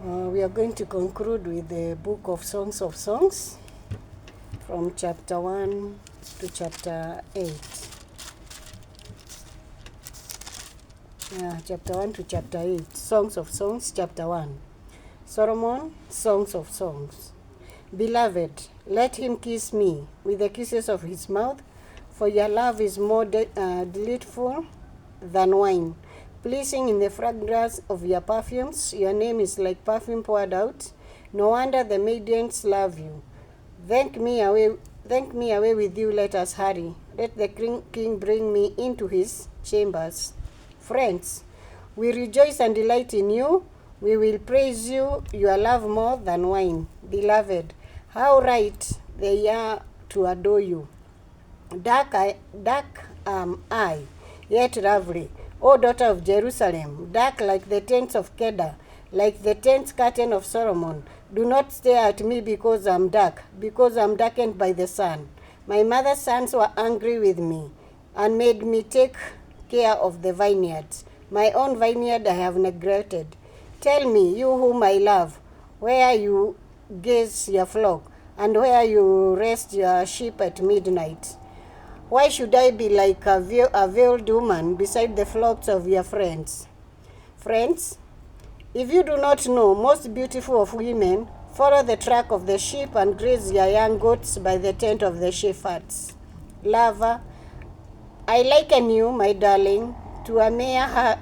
We are going to conclude with the book of Songs of Songs from chapter 1 to chapter 8. Chapter 1 to chapter 8. Songs of Songs, chapter 1. Solomon, Songs of Songs. Beloved, let him kiss me with the kisses of his mouth, for your love is more delightful than wine, pleasing in the fragrance of your perfumes. Your name is like perfume poured out. No wonder the maidens love you. Thank me away with you. Let us hurry. Let the king bring me into his chambers. Friends, we rejoice and delight in you. We will praise you, your love more than wine. Beloved, how right they are to adore you. Dark am I, yet lovely, O daughter of Jerusalem, dark like the tents of Kedar, like the tent curtain of Solomon. Do not stare at me because I'm dark, because I'm darkened by the sun. My mother's sons were angry with me and made me take care of the vineyards. My own vineyard I have neglected. Tell me, you whom I love, where you gaze your flock, and where you rest your sheep at midnight. Why should I be like a veiled woman beside the flocks of your friends? Friends, if you do not know, most beautiful of women, follow the track of the sheep and graze your young goats by the tent of the shepherds. Lover, I liken you, my darling, to a mare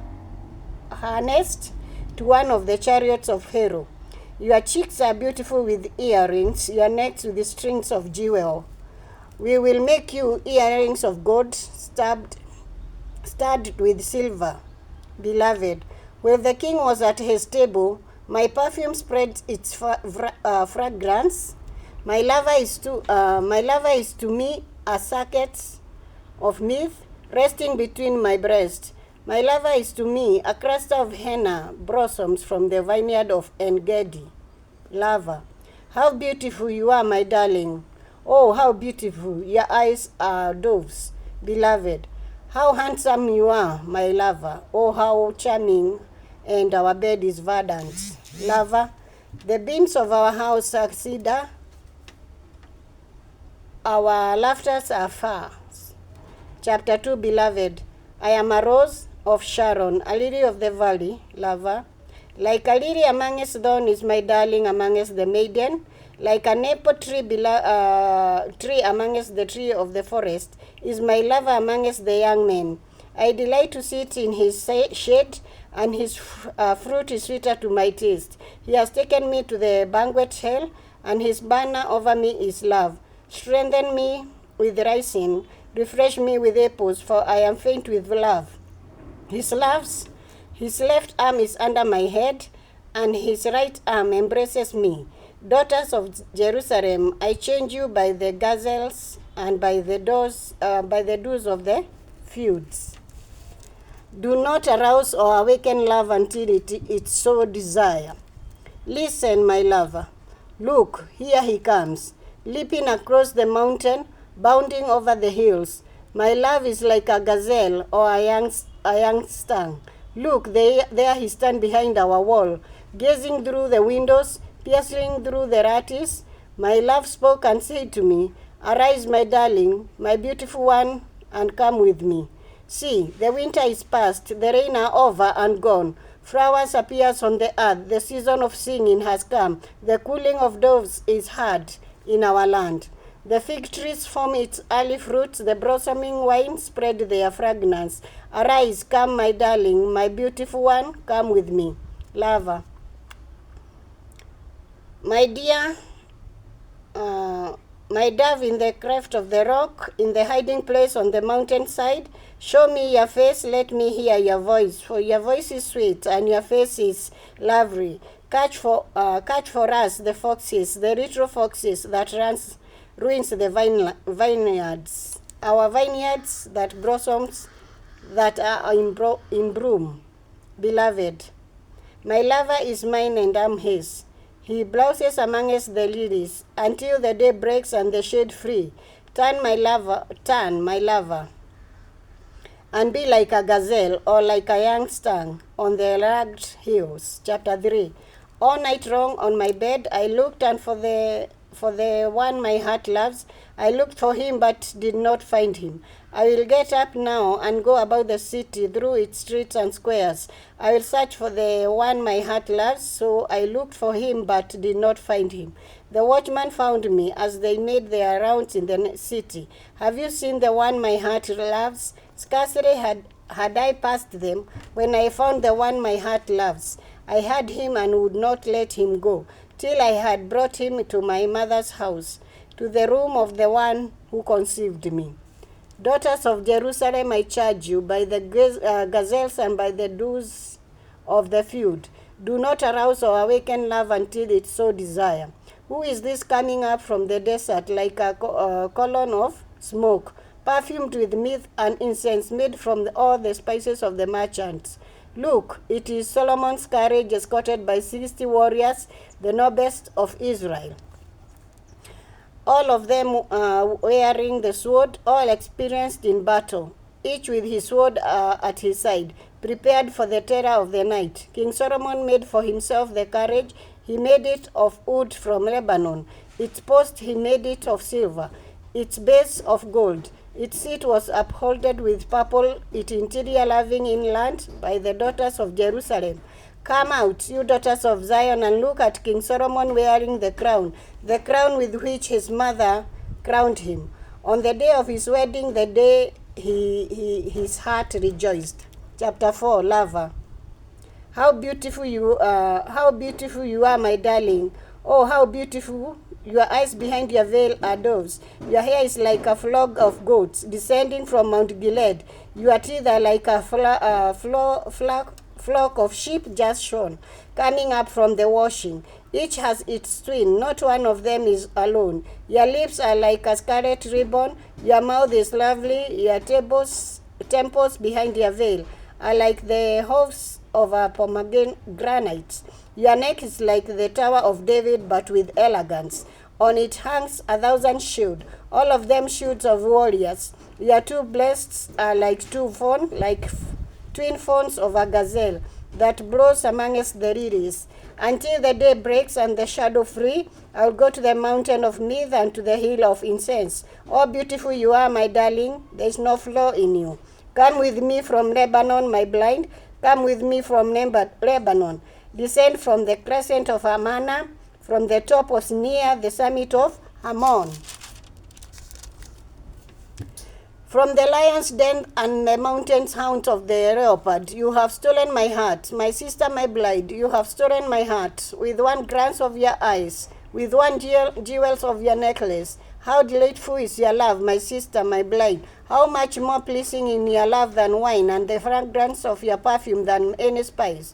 harnessed to one of the chariots of Pharaoh. Your cheeks are beautiful with earrings, your necks with strings of jewel. We will make you earrings of gold, studded with silver. Beloved, when the king was at his table, my perfume spread its fragrance. My lover is to me a sacket of mirth resting between my breasts. My lover is to me a cluster of henna blossoms from the vineyard of En-Gedi. Lover, how beautiful you are, my darling. Oh, how beautiful. Your eyes are doves. Beloved, how handsome you are, my lover. Oh, how charming, and our bed is verdant. Lover, the beams of our house are cedar. Our laughters are far. Chapter 2, Beloved, I am a rose of Sharon, a lily of the valley. Lover, like a lily amongst thorns is my darling amongst the maiden. Like an apple tree amongst the tree of the forest is my lover amongst the young men. I delight to sit in his shade, and his fruit is sweeter to my taste. He has taken me to the banquet hall, and his banner over me is love. Strengthen me with rising, refresh me with apples, for I am faint with love. His left arm is under my head, and his right arm embraces me. Daughters of Jerusalem, I change you by the gazelles and by the dews of the fields. Do not arouse or awaken love until it so desire. Listen, my lover. Look, here he comes, leaping across the mountain, bounding over the hills. My love is like a gazelle or a young stag. Look, there he stands behind our wall, gazing through the windows, piercing through the lattice. My love spoke and said to me, Arise, my darling, my beautiful one, and come with me. See, the winter is past, the rain are over and gone. Flowers appear on the earth, the season of singing has come. The cooling of doves is heard in our land. The fig trees form its early fruits, the blossoming wine spread their fragrance. Arise, come, my darling, my beautiful one, come with me. Lover, my dear, my dove in the cleft of the rock, in the hiding place on the mountainside, show me your face, let me hear your voice, for your voice is sweet and your face is lovely. Catch for us the foxes, the little foxes that ruins the vineyards, our vineyards that blossoms that are in bloom. Beloved, my lover is mine and I'm his. He blouses amongst the lilies until the day breaks and the shade free. Turn, my lover, and be like a gazelle or like a young stag on the rugged hills. Chapter 3. All night long on my bed I looked, and for the one my heart loves, I looked for him but did not find him. I will get up now and go about the city through its streets and squares. I will search for the one my heart loves. So I looked for him but did not find him. The watchman found me as they made their rounds in the city. Have you seen the one my heart loves? Scarcely had I passed them when I found the one my heart loves. I had him and would not let him go, till I had brought him to my mother's house, to the room of the one who conceived me. Daughters of Jerusalem, I charge you, by the gazelles and by the dews of the field, do not arouse or awaken love until it so desire. Who is this coming up from the desert like a column of smoke, perfumed with myrrh and incense, made from all the spices of the merchants? Look, it is Solomon's carriage, escorted by 60 warriors, the noblest of Israel. All of them wearing the sword, all experienced in battle, each with his sword at his side, prepared for the terror of the night. King Solomon made for himself the carriage. He made it of wood from Lebanon. Its post he made it of silver, its base of gold. Its seat was upholded with purple, its interior laving inland by the daughters of Jerusalem. Come out, you daughters of Zion, and look at King Solomon wearing the crown with which his mother crowned him. On the day of his wedding, the day his heart rejoiced. Chapter 4, Lover. How beautiful you are, my darling. Oh, how beautiful. Your eyes behind your veil are doves. Your hair is like a flock of goats descending from Mount Gilead. Your teeth are like a flock of sheep just shorn, coming up from the washing. Each has its twin, not one of them is alone. Your lips are like a scarlet ribbon. Your mouth is lovely. Your temples behind your veil are like the hoofs of a pomegranate. Your neck is like the Tower of David, but with elegance. On it hangs 1,000 shields, all of them shields of warriors. Your two breasts are like twin fawns of a gazelle that blows amongst the lilies. Until the day breaks and the shadow free, I'll go to the mountain of myrrh and to the hill of incense. Oh, beautiful you are, my darling. There is no flaw in you. Come with me from Lebanon, my blind. Come with me from Lebanon. Descend from the crescent of Amana, from the top of near the summit of Hamon. From the lion's den and the mountain's haunt of the leopard, you have stolen my heart. My sister, my bride, you have stolen my heart. With one glance of your eyes, with one jewels of your necklace. How delightful is your love, my sister, my bride. How much more pleasing in your love than wine, and the fragrance of your perfume than any spice.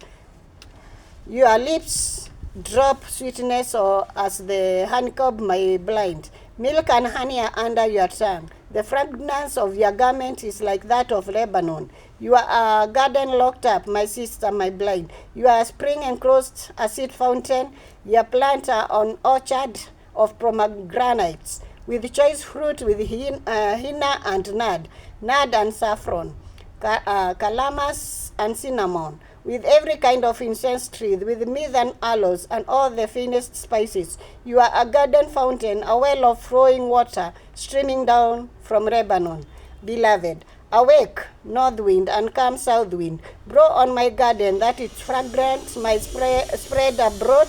Your lips drop sweetness or as the honeycomb, my blind. Milk and honey are under your tongue. The fragrance of your garment is like that of Lebanon. You are a garden locked up, my sister, my blind. You are a spring enclosed, a seed fountain. Your plants are an orchard of pomegranates, with choice fruit, with henna and nard and saffron, calamus and cinnamon, with every kind of incense tree, with myrrh and aloes, and all the finest spices. You are a garden fountain, a well of flowing water, streaming down from Lebanon. Beloved, awake, north wind, and come south wind. Blow on my garden, that its fragrance might spread abroad.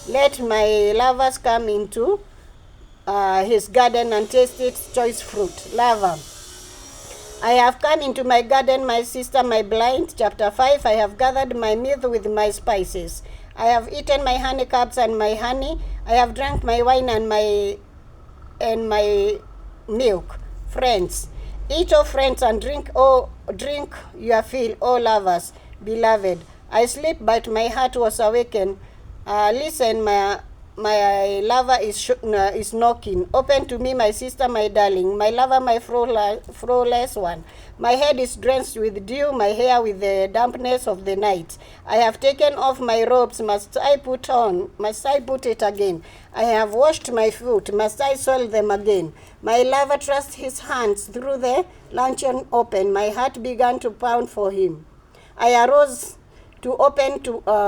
Let my lovers come into his garden and taste its choice fruit. Lover. I have come into my garden, my sister, my blind. Chapter 5, I have gathered my myrrh with my spices. I have eaten my honeycups and my honey. I have drank my wine and my milk. Friends, eat, O friends, and drink your fill, O lovers. Beloved, I sleep, but my heart was awakened. Listen, my lover is knocking. Open to me, my sister, my darling, my lover, my flawless one. My head is drenched with dew, my hair with the dampness of the night. I have taken off my robes, must I put it again? I have washed my feet, must I soil them again? My lover thrust his hands through the lantern open. My heart began to pound for him. I arose to open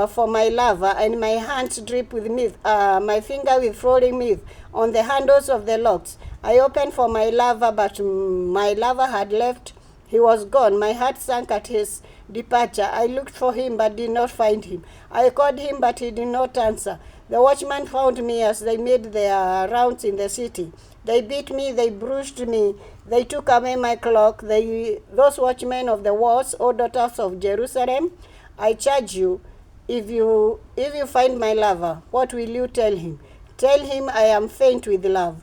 for my lover, and my hands drip with mirth, my finger with flowing mirth on the handles of the locks. I opened for my lover, but my lover had left. He was gone. My heart sank at his departure. I looked for him, but did not find him. I called him, but he did not answer. The watchmen found me as they made their rounds in the city. They beat me, they bruised me, they took away my cloak. Those watchmen of the walls, O daughters of Jerusalem, I charge you, if you find my lover, what will you tell him? Tell him I am faint with love.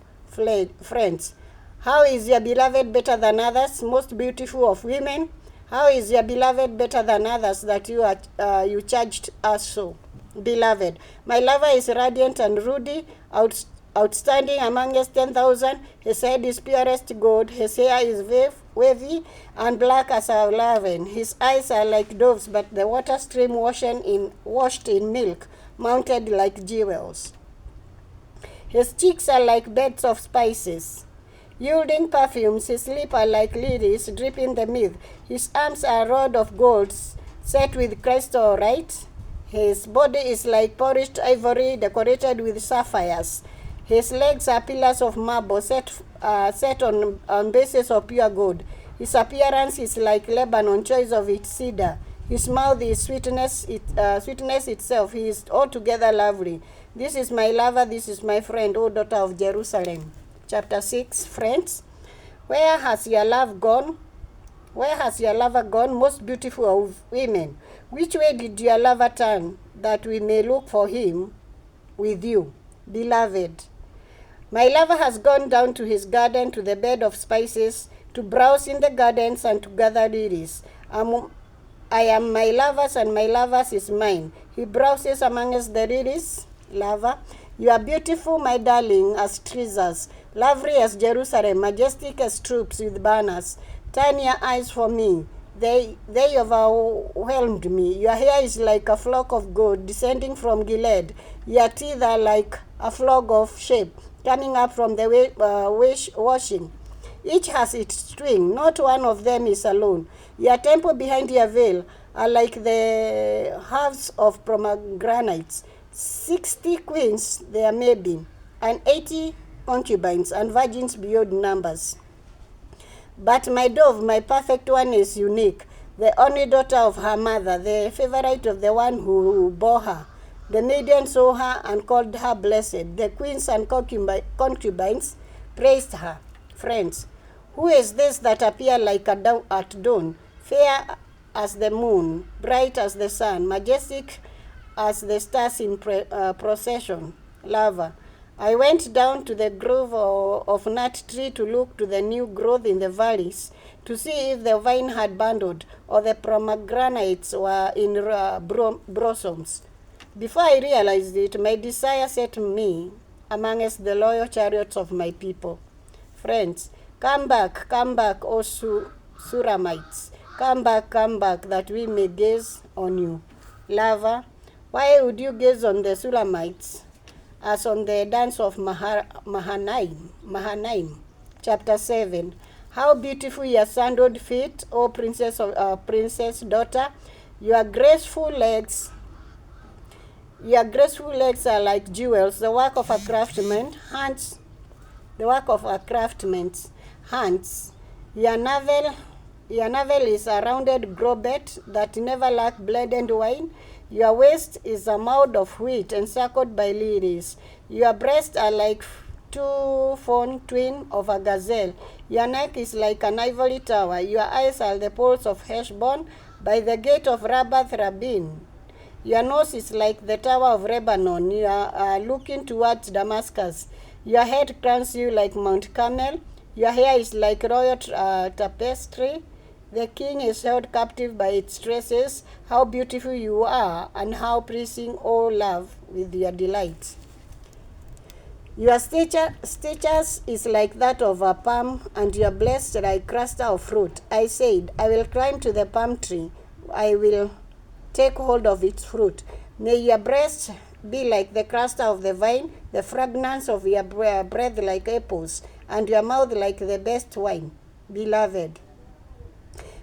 Friends, how is your beloved better than others, most beautiful of women? How is your beloved better than others that you charged us so? Beloved, my lover is radiant and ruddy, outstanding amongst 10,000. His head is purest gold. His hair is wavy and black as a raven. His eyes are like doves, but the water stream washed in milk, mounted like jewels. His cheeks are like beds of spices, yielding perfumes. His lips are like lilies, dripping the myrrh. His arms are a rod of gold, set with crystal right. His body is like polished ivory, decorated with sapphires. His legs are pillars of marble, set on bases of pure gold. His appearance is like Lebanon, choice of its cedar. His mouth is sweetness itself. He is altogether lovely. This is my lover, this is my friend, O daughter of Jerusalem. Chapter 6, Friends. Where has your love gone? Where has your lover gone, most beautiful of women? Which way did your lover turn, that we may look for him with you? Beloved, my lover has gone down to his garden, to the bed of spices, to browse in the gardens and to gather lilies. I am my lover's, and my lover's is mine. He browses amongst the lilies. Lover, you are beautiful, my darling, as treasures, lovely as Jerusalem, majestic as troops with banners. Turn your eyes for me. They overwhelmed me. Your hair is like a flock of gold descending from Gilead. Your teeth are like a flock of sheep coming up from the washing. Each has its string. Not one of them is alone. Your temple behind your veil are like the halves of pomegranates. 60 queens there may be, and 80 concubines, and virgins beyond numbers. But my dove, my perfect one, is unique, the only daughter of her mother, the favorite of the one who bore her. The maiden saw her and called her blessed. The queens and concubines praised her. Friends, who is this that appears like at dawn, fair as the moon, bright as the sun, majestic as the stars in procession? Lover, I went down to the grove of nut tree to look to the new growth in the valleys, to see if the vine had bundled or the pomegranates were in blossoms. Before I realized it, my desire set me amongst the loyal chariots of my people. Friends, come back, O Suramites. Come back, that we may gaze on you. Lover, why would you gaze on the Sulamites as on the dance of Mahanaim? Chapter 7. How beautiful your sandaled feet, O princess daughter. Your graceful legs are like jewels, the work of a craftsman's hands. Your navel is a rounded grobet that never lacked blended wine. Your waist is a mound of wheat encircled by lilies. Your breasts are like two fawn twin of a gazelle. Your neck is like an ivory tower. Your eyes are the poles of Heshbon by the gate of Rabbath Rabbin. Your nose is like the tower of Lebanon. You are looking towards Damascus. Your head crowns you like Mount Carmel. Your hair is like royal tapestry. The king is held captive by its tresses. How beautiful you are, and how pleasing, O love, with your delights. Your stature is like that of a palm, and your breasts like cluster of fruit. I said, I will climb to the palm tree. I will take hold of its fruit. May your breasts be like the cluster of the vine, the fragrance of your breath like apples, and your mouth like the best wine. Beloved,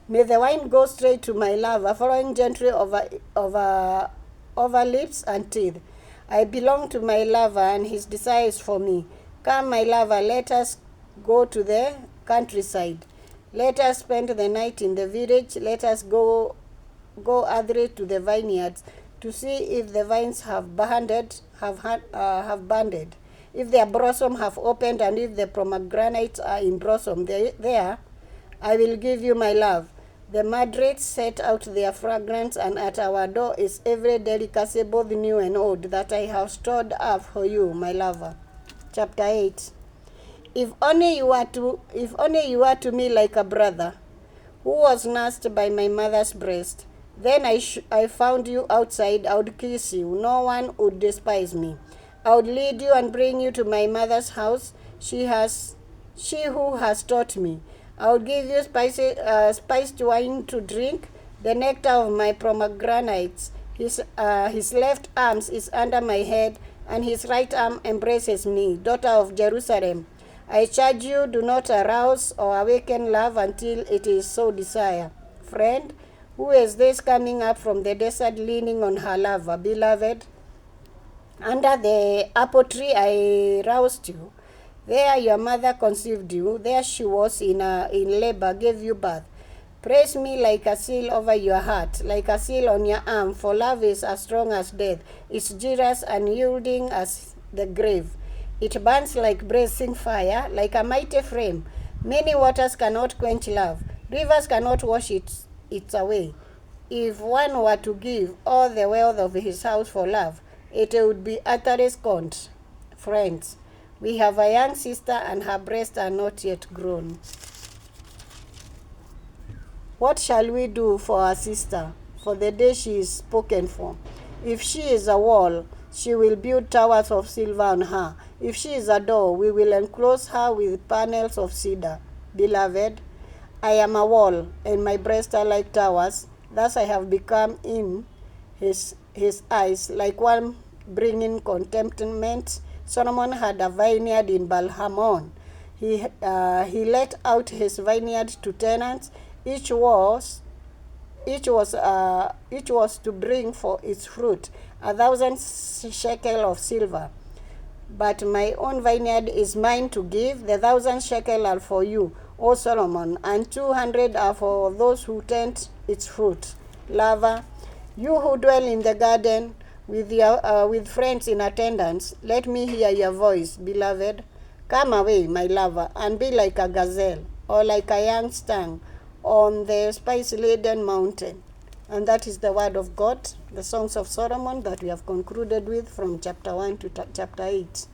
May the wine go straight to my lover, flowing gently over lips and teeth. I belong to my lover, and his desire is for me. Come, my lover, let us go to the countryside. Let us spend the night in the village. Let us go early to the vineyards to see if the vines have banded, if their blossom have opened, and if the pomegranates are in blossom. There I will give you my love. The madrits set out their fragrance, and at our door is every delicacy, both new and old, that I have stored up for you, my lover. Chapter 8. If only you were to me like a brother, who was nursed by my mother's breast. Then I found you outside. I would kiss you. No one would despise me. I would lead you and bring you to my mother's house. She who has taught me. I would give you spiced wine to drink, the nectar of my pomegranates. His left arm is under my head, and his right arm embraces me, daughter of Jerusalem. I charge you, do not arouse or awaken love until it is so desire. Friend, who is this coming up from the desert leaning on her lover? Beloved, under the apple tree I roused you. There your mother conceived you. There she was in labor, gave you birth. Praise me like a seal over your heart, like a seal on your arm, for love is as strong as death. It's jealous and yielding as the grave. It burns like blazing fire, like a mighty flame. Many waters cannot quench love. Rivers cannot wash it away. If one were to give all the wealth of his house for love, it would be utterly scorned. Friends, we have a young sister, and her breasts are not yet grown. What shall we do for our sister, for the day she is spoken for? If she is a wall, she will build towers of silver on her. If she is a door, we will enclose her with panels of cedar. Beloved, I am a wall, and my breasts are like towers. Thus I have become in his eyes like one bringing contentment. Solomon had a vineyard in Baal-Hamon. He let out his vineyard to tenants. Each was to bring for its fruit 1,000 shekels of silver. But my own vineyard is mine to give. The 1,000 shekels are for you, O Solomon, and 200 are for those who tend its fruit. Lover, you who dwell in the garden with friends in attendance, let me hear your voice, beloved. Come away, my lover, and be like a gazelle, or like a young stag on the spice-laden mountain. And that is the word of God, the Songs of Solomon that we have concluded with from chapter 1 to chapter 8.